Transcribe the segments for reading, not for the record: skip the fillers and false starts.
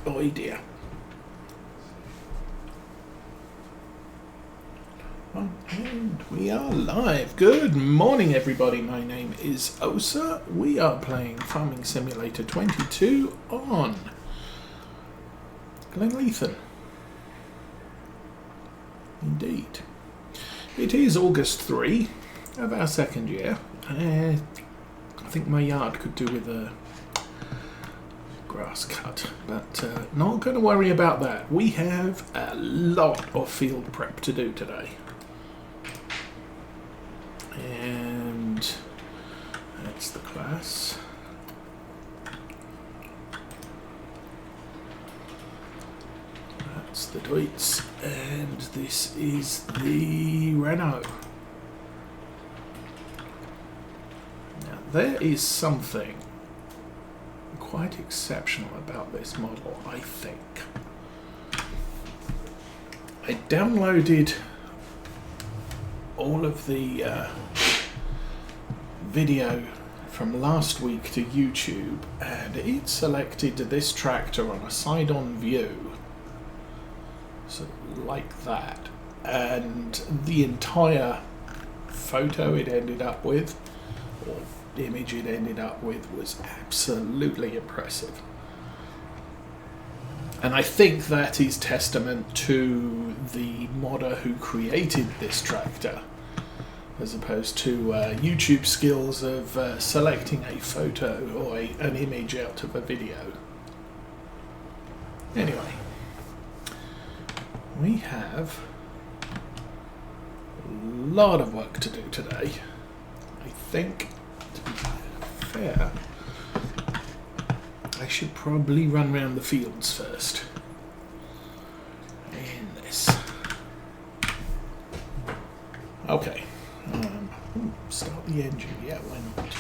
Oh dear. And we are live. Good morning, everybody. My name is Osa. We are playing Farming Simulator 22 on Glenleathann. Indeed. It is August 3 of our second year. I think my yard could do with a grass cut, but not going to worry about that. We have a lot of field prep to do today. And that's the class. That's the Deutz, and this is the Renault. Now there is something quite exceptional about this model, I think. I downloaded all of the video from last week to YouTube, and it selected this tractor on a side-on view, so like that, and the entire photo it ended up with, or image it ended up with, was absolutely impressive. And I think that is testament to the modder who created this tractor, as opposed to YouTube skills of selecting a photo or an image out of a video. Anyway, we have a lot of work to do today. I think, to be fair, I should probably run around the fields first. In this. Okay. Start the engine. Yeah, why not?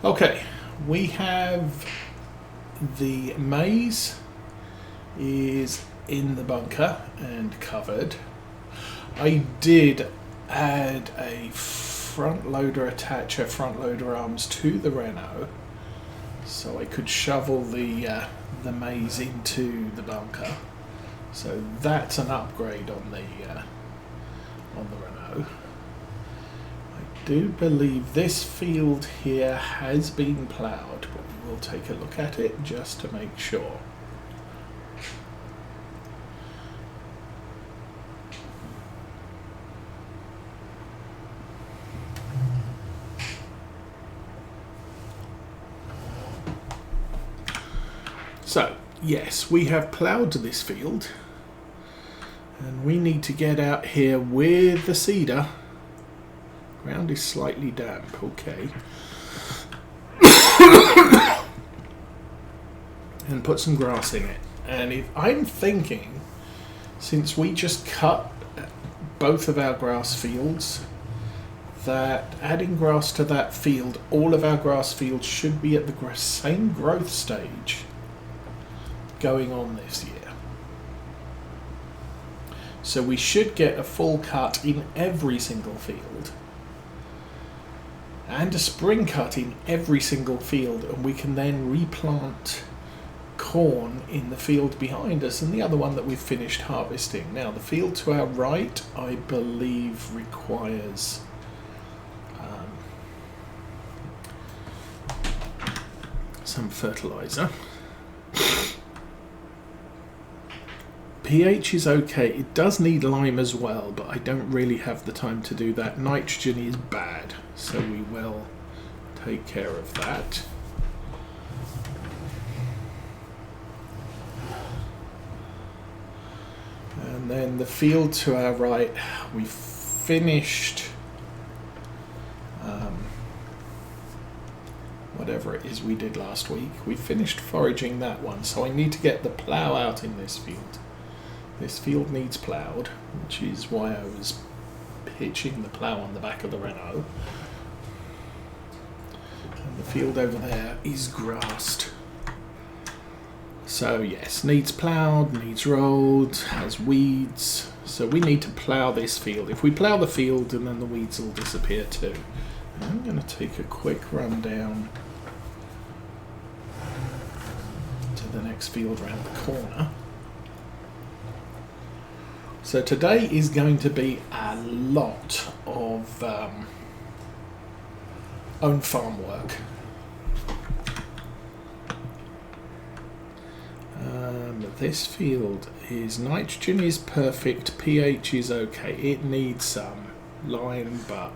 Okay. We have the maize is in the bunker and covered. I did add a front loader attacher, front loader arms to the Renault, so I could shovel the maize into the bunker. So that's an upgrade on the Renault. I do believe this field here has been ploughed, but we'll take a look at it just to make sure. So, yes, we have ploughed this field, and we need to get out here with the seeder. Ground is slightly damp, okay. And put some grass in it. And if I'm thinking, since we just cut both of our grass fields, that adding grass to that field, all of our grass fields should be at the same growth stage going on this year. So we should get a full cut in every single field and a spring cut in every single field, and we can then replant corn in the field behind us and the other one that we've finished harvesting. Now the field to our right, I believe, requires some fertilizer. pH is okay. It does need lime as well, but I don't really have the time to do that. Nitrogen is bad, so we will take care of that. And then the field to our right, we finished whatever it is we did last week. We finished foraging that one, so I need to get the plough out in this field. This field needs ploughed, which is why I was pitching the plough on the back of the Renault. And the field over there is grassed. So yes, needs ploughed, needs rolled, has weeds. So we need to plough this field. If we plough the field, and then the weeds will disappear too. I'm going to take a quick run down to the next field around the corner. So today is going to be a lot of own farm work. This field is nitrogen is perfect, pH is okay. It needs some lime, but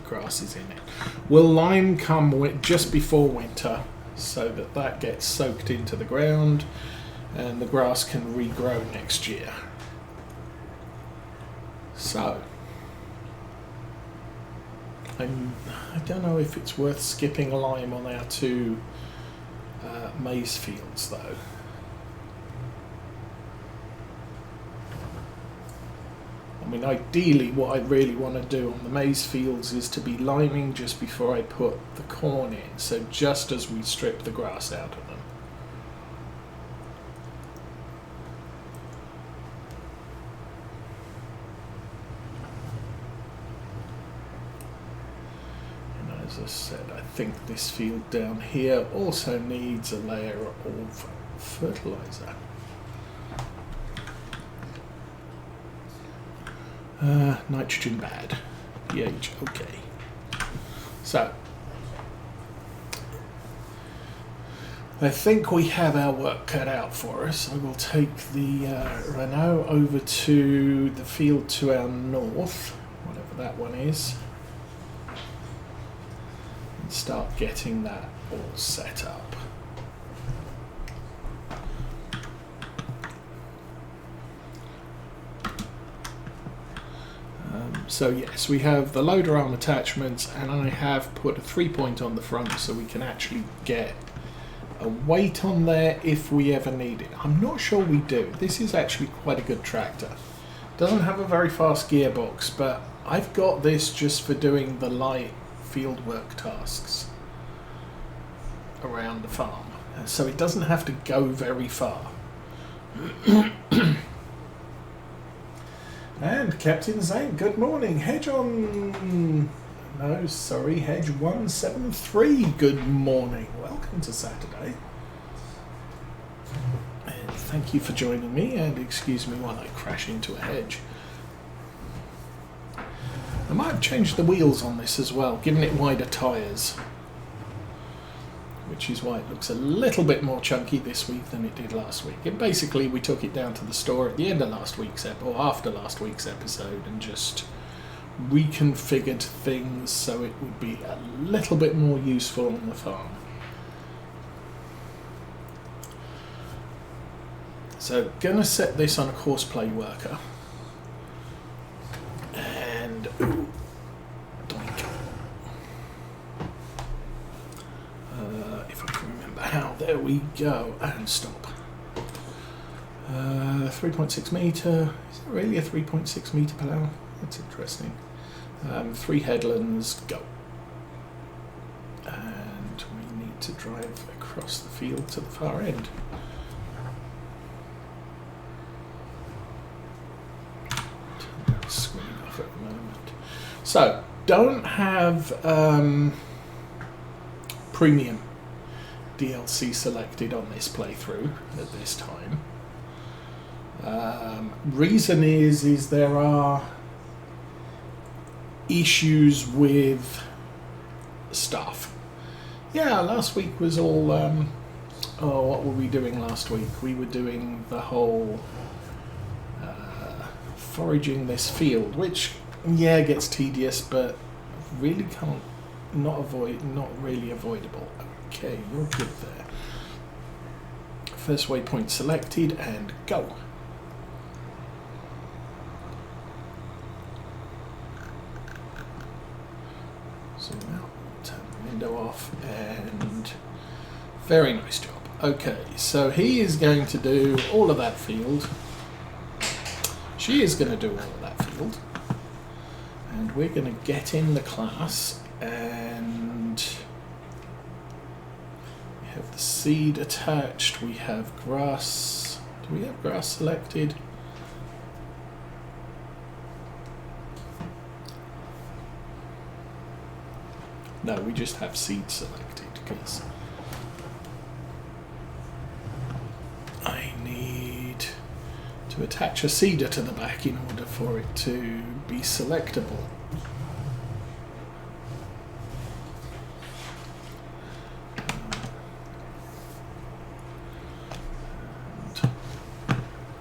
grass is in it. Will lime come just before winter so that that gets soaked into the ground and the grass can regrow next year? So I don't know if it's worth skipping lime on our two maize fields though. I mean, ideally what I really want to do on the maize fields is to be liming just before I put the corn in, so just as we strip the grass out of them. And as I said, I think this field down here also needs a layer of fertilizer. Nitrogen bad, pH okay. So I think we have our work cut out for us. I will take the Renault over to the field to our north, whatever that one is, and start getting that all set up. So yes, we have the loader arm attachments, and I have put a 3-point on the front so we can actually get a weight on there if we ever need it. I'm not sure we do. This is actually quite a good tractor. Doesn't have a very fast gearbox, but I've got this just for doing the light field work tasks around the farm. So it doesn't have to go very far. And Captain Zane, good morning. Hedge 173, good morning. Welcome to Saturday. And thank you for joining me, and excuse me while I crash into a hedge. I might have changed the wheels on this as well, giving it wider tyres, which is why it looks a little bit more chunky this week than it did last week. And basically we took it down to the store at the end of last week's or after last week's episode and just reconfigured things so it would be a little bit more useful on the farm. So gonna set this on a courseplay worker. And there we go, and stop. 3.6 metre. Is it really a 3.6 metre plough? That's interesting. 3 headlands, go. And we need to drive across the field to the far end. Turn that screen off at the moment. So, don't have premium DLC selected on this playthrough at this time. Reason is there are issues with stuff. Yeah, last week was all what were we doing last week? We were doing the whole foraging this field, which yeah gets tedious, but really not really avoidable. Okay, you're good there. First waypoint selected and go. So now turn the window off, and very nice job. Okay, so he is going to do all of that field. She is going to do all of that field. And we're going to get in the class, and we have the seed attached. We have grass. Do we have grass selected? No, we just have seed selected because I need to attach a seeder to the back in order for it to be selectable.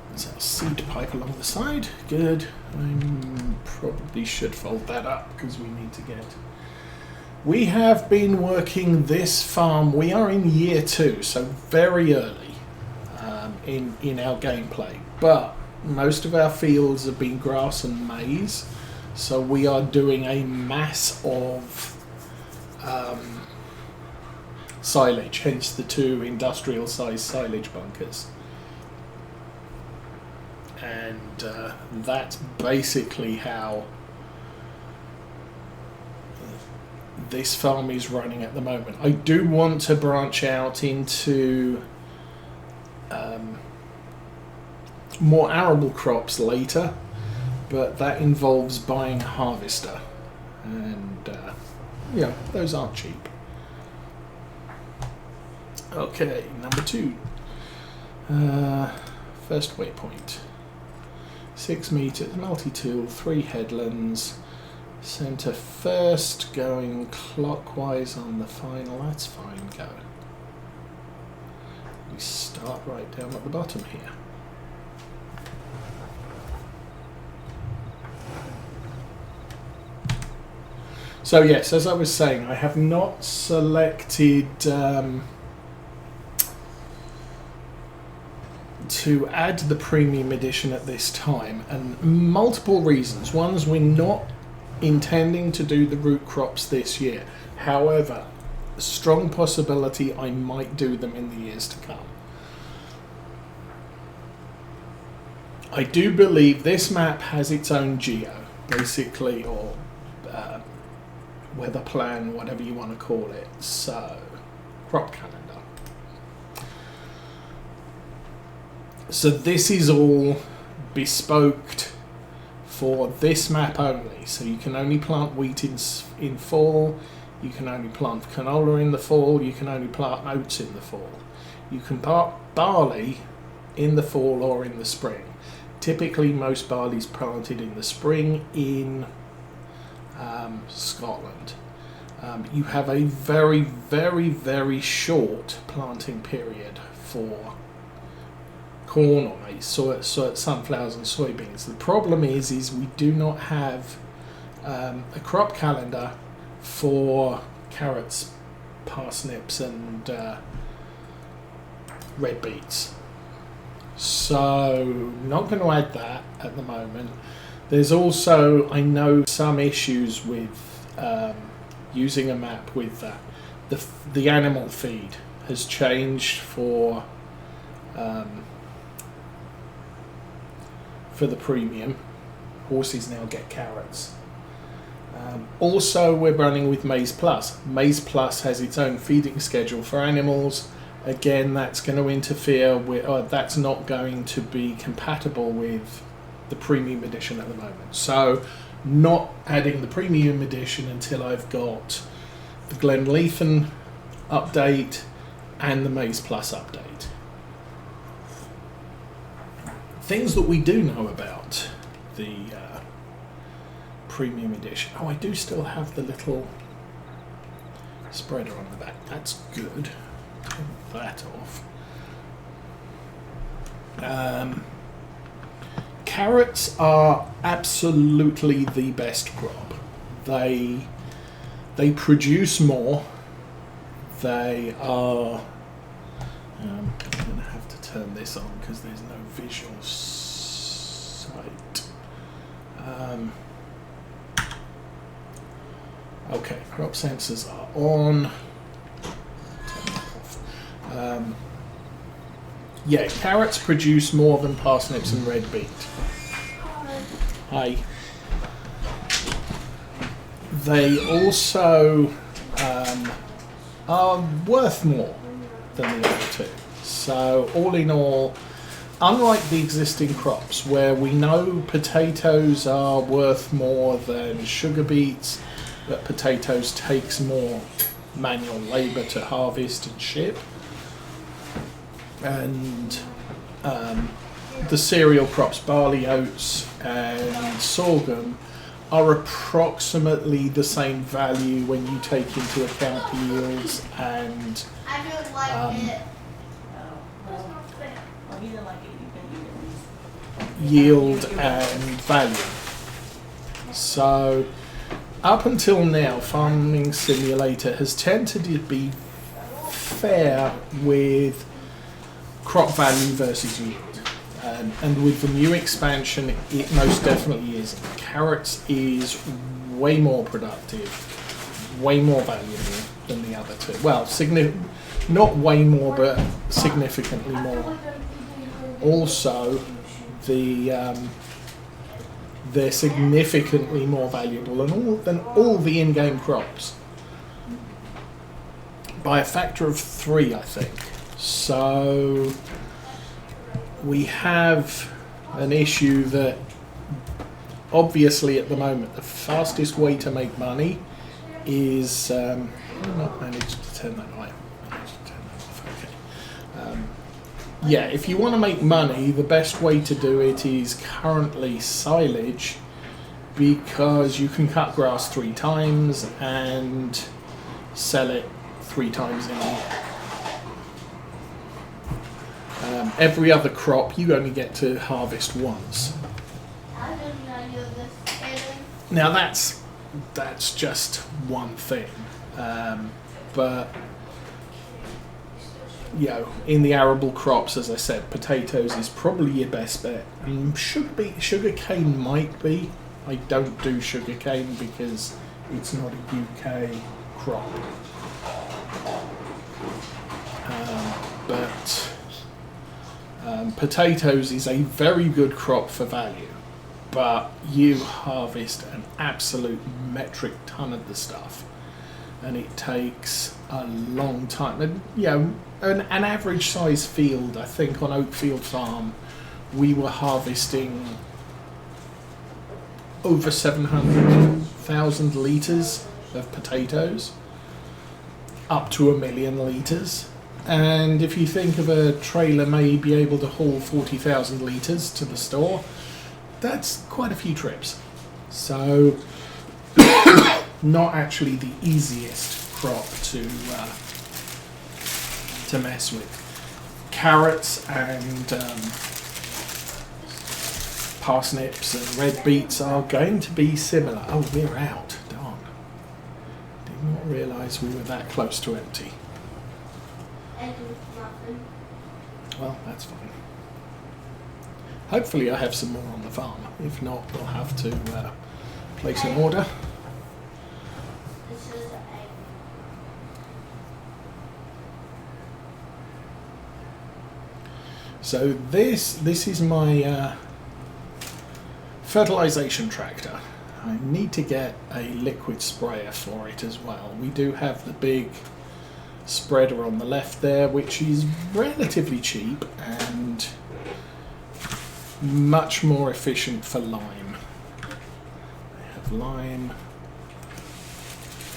There's our seed pipe along the side. Good. I probably should fold that up because we need to get... We have been working this farm. We are in year 2, so very early in our gameplay. But most of our fields have been grass and maize, so we are doing a mass of silage, hence the 2 industrial-sized silage bunkers. And that's basically how this farm is running at the moment. I do want to branch out into more arable crops later, but that involves buying a harvester, and yeah, those aren't cheap. Okay, number 2. First waypoint. 6 meters, multi-tool, 3 headlands. Centre first, going clockwise on the final. That's fine, go. We start right down at the bottom here. So yes, as I was saying, I have not selected to add the premium edition at this time, and multiple reasons. One is we're not intending to do the root crops this year. However, strong possibility I might do them in the years to come. I do believe this map has its own geo, basically, or weather plan, whatever you want to call it. So, crop calendar. So this is all bespoked for this map only. So you can only plant wheat in fall, you can only plant canola in the fall, you can only plant oats in the fall. You can plant barley in the fall or in the spring. Typically most barley is planted in the spring in Scotland. You have a very, very, very short planting period for corn or maize, sunflowers and soybeans. The problem is we do not have a crop calendar for carrots, parsnips and red beets. So not going to add that at the moment. There's also, I know, some issues with using a map with that. The animal feed has changed for the premium. Horses now get carrots. Also, we're running with Maize Plus. Maize Plus has its own feeding schedule for animals. Again, that's going to interfere with, that's not going to be compatible with the premium edition at the moment. So, not adding the premium edition until I've got the Glenleathann update and the Maize Plus update. Things that we do know about the premium edition. Oh, I do still have the little spreader on the back. That's good. Turn that off. Carrots are absolutely the best crop. They produce more. They are... I'm going to have to turn this on because there's no visual sight. Okay, crop sensors are on. Turn that off. Yeah, carrots produce more than parsnips and red beet. Hi. They also are worth more. than the other two. So all in all, unlike the existing crops where we know potatoes are worth more than sugar beets, that potatoes takes more manual labour to harvest and ship, and the cereal crops, barley, oats and sorghum, are approximately the same value when you take into account yields and yield and value. So up until now, Farming Simulator has tended to be fair with crop value versus yield. And with the new expansion, it most definitely is. Carrots is way more productive, way more valuable than the other two. Well, not way more, but significantly more. Also, they're significantly more valuable than all the in-game crops by a factor of 3, I think. So we have an issue that obviously at the moment the fastest way to make money is I've not managed to turn that on. Okay. Yeah, if you want to make money, the best way to do it is currently silage, because you can cut grass 3 times and sell it 3 times in a year. Every other crop you only get to harvest once. Now that's just one thing, but you know, in the arable crops, as I said, potatoes is probably your best bet. Sugar cane might be. I don't do sugar cane because it's not a UK crop, but potatoes is a very good crop for value, but you harvest an absolute metric ton of the stuff, and it takes a long time. And you know, an average size field, I think on Oakfield Farm, we were harvesting over 700,000 litres of potatoes, up to 1 million litres. And if you think of a trailer may be able to haul 40,000 litres to the store, that's quite a few trips. So, not actually the easiest crop to mess with. Carrots and parsnips and red beets are going to be similar. Oh, we're out. Darn. Did not realise we were that close to empty. Well, that's fine. Hopefully I have some more on the farm. If not, we'll have to place an order. So this is my fertilization tractor. I need to get a liquid sprayer for it as well. We do have the big spreader on the left there, which is relatively cheap and much more efficient for lime. I have lime.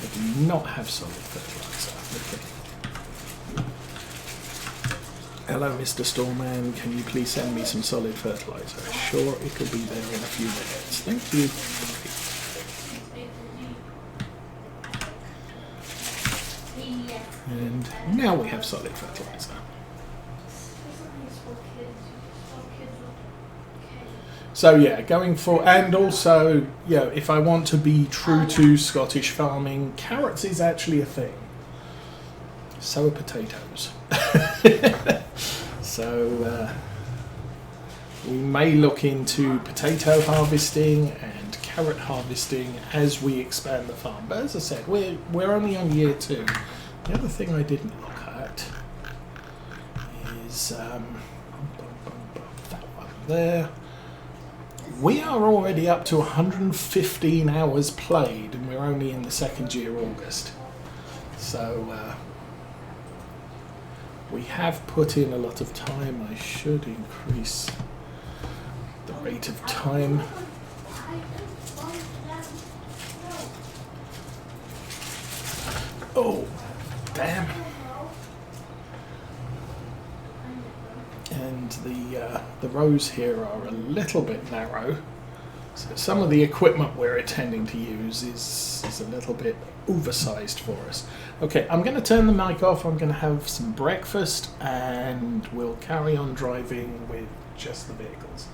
I do not have solid fertilizer. Okay. Hello, Mr. Storeman. Can you please send me some solid fertilizer? Sure, it'll be there in a few minutes. Thank you. And now we have solid fertilizer. So yeah, going for, and also, you know, if I want to be true to Scottish farming, carrots is actually a thing. So are potatoes. So we may look into potato harvesting and carrot harvesting as we expand the farm. But as I said, we're only on year 2. The other thing I didn't look at is that one there. We are already up to 115 hours played, and we're only in the 2nd year, August. So We have put in a lot of time. I should increase the rate of time. Oh, damn. And the rows here are a little bit narrow. So some of the equipment we're intending to use is a little bit oversized for us. Okay, I'm going to turn the mic off. I'm going to have some breakfast and we'll carry on driving with just the vehicles.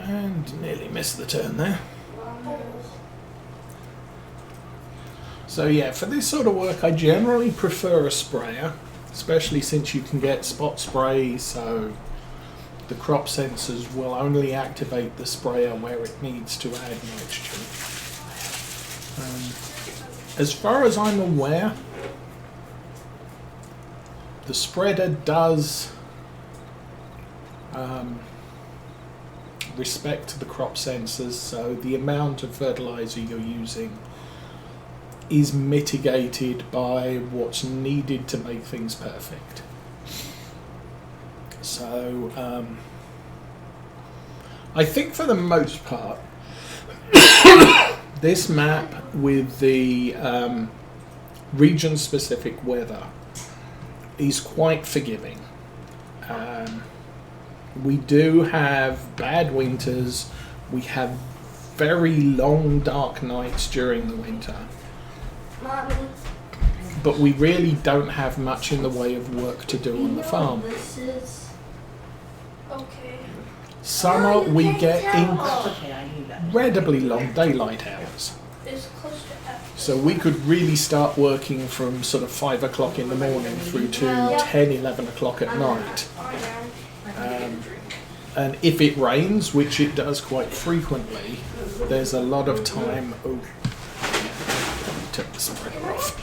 And nearly missed the turn there. So yeah, for this sort of work I generally prefer a sprayer, especially since you can get spot spray, so the crop sensors will only activate the sprayer where it needs to add moisture. As far as I'm aware, the spreader does respect the crop sensors, so the amount of fertilizer you're using is mitigated by what's needed to make things perfect. So I think for the most part this map with the region-specific weather is quite forgiving. We do have bad winters, we have very long dark nights during the winter, but we really don't have much in the way of work to do on the farm. Okay. Summer we get incredibly long daylight hours. It's close to F. So we could really start working from sort of 5 o'clock in the morning through to 10, 11 o'clock at night. And if it rains, which it does quite frequently, there's a lot of time. Oh, take the spreader off.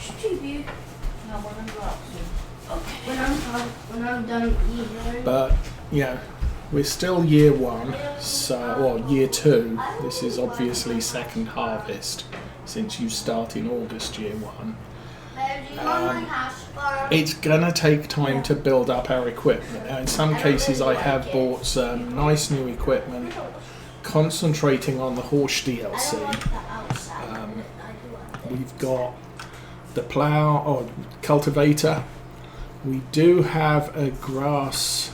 When I'm done eating. But yeah, we're still year one, or year two. This is obviously second harvest since you start in August year one. It's gonna take time to build up our equipment. Now, in some cases, I have bought some nice new equipment, concentrating on the horse DLC. We've got the plow or cultivator. We do have a grass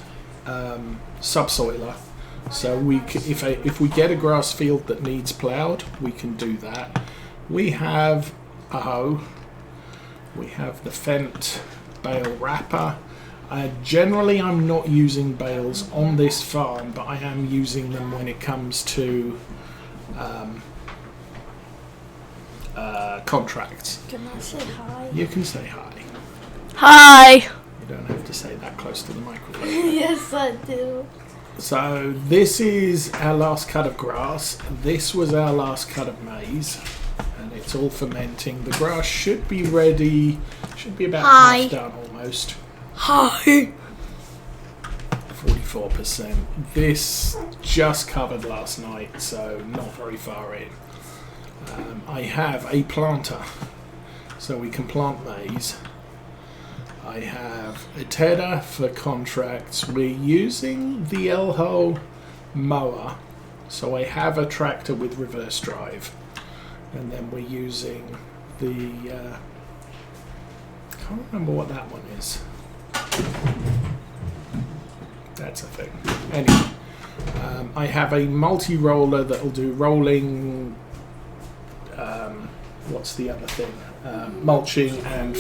subsoiler, so if we get a grass field that needs ploughed, we can do that. We have a hoe. We have the Fendt bale wrapper. Generally, I'm not using bales on this farm, but I am using them when it comes to contracts. Can I say hi? You can say hi. Hi. You don't have to say that close to the microphone. Yes, I do. So this is our last cut of grass. This was our last cut of maize. And it's all fermenting. The grass should be ready. Should be about half done almost. Hi. 44%. This just covered last night, so not very far in. I have a planter, so we can plant maize. I have a tedder for contracts. We're using the Elho mower, so I have a tractor with reverse drive. And then we're using the, can't remember what that one is. That's a thing. Anyway, I have a multi-roller that'll do rolling, what's the other thing? Mulching and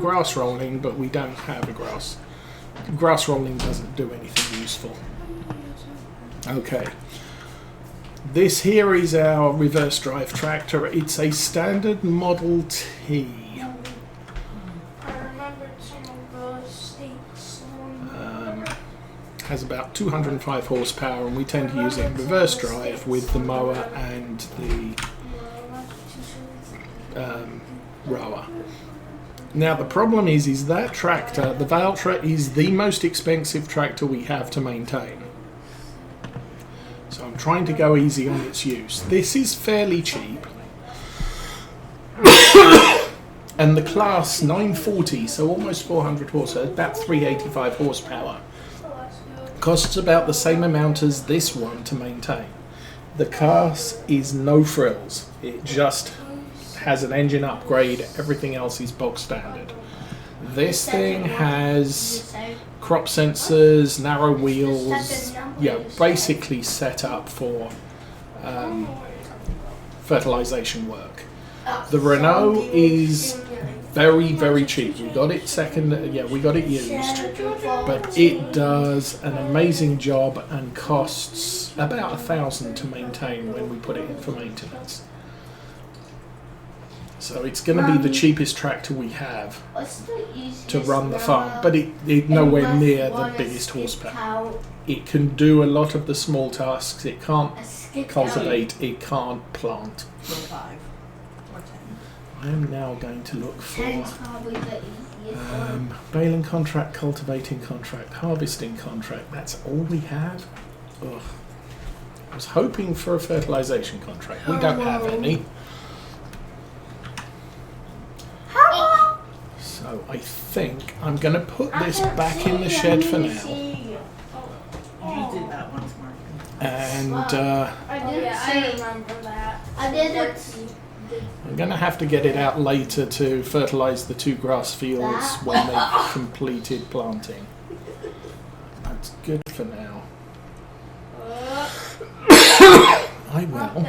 grass rolling, but we don't have a grass. Grass rolling doesn't do anything useful. Okay. This here is our reverse drive tractor. It's a standard Model T. I remembered some of those states. Has about 205 horsepower, and we tend to use it in reverse drive with the mower and the rower. Now the problem is that tractor, the Valtra, is the most expensive tractor we have to maintain. So I'm trying to go easy on its use. This is fairly cheap. And the class 940, so almost 400 horsepower, about 385 horsepower, costs about the same amount as this one to maintain. The class is no frills. It just has an engine upgrade. Everything else is bog standard. This thing has crop sensors, narrow wheels, basically set up for fertilization work. The Renault is very, very cheap. We got it we got it used, but it does an amazing job and costs about $1,000 to maintain when we put it in for maintenance. So it's going to be the cheapest tractor we have to run the farm, but it nowhere near the biggest horsepower. It can do a lot of the small tasks. It can't cultivate, it can't plant. I am now going to look for baling contract, cultivating contract, harvesting contract. That's all we have? Ugh. I was hoping for a fertilization contract. We don't have any. So I think I'm going to put this back in the shed for now. You did that once, Mark. And I remember that. I did it. I'm going to have to get it out later to fertilize the 2 grass fields when they've completed planting. That's good for now. I will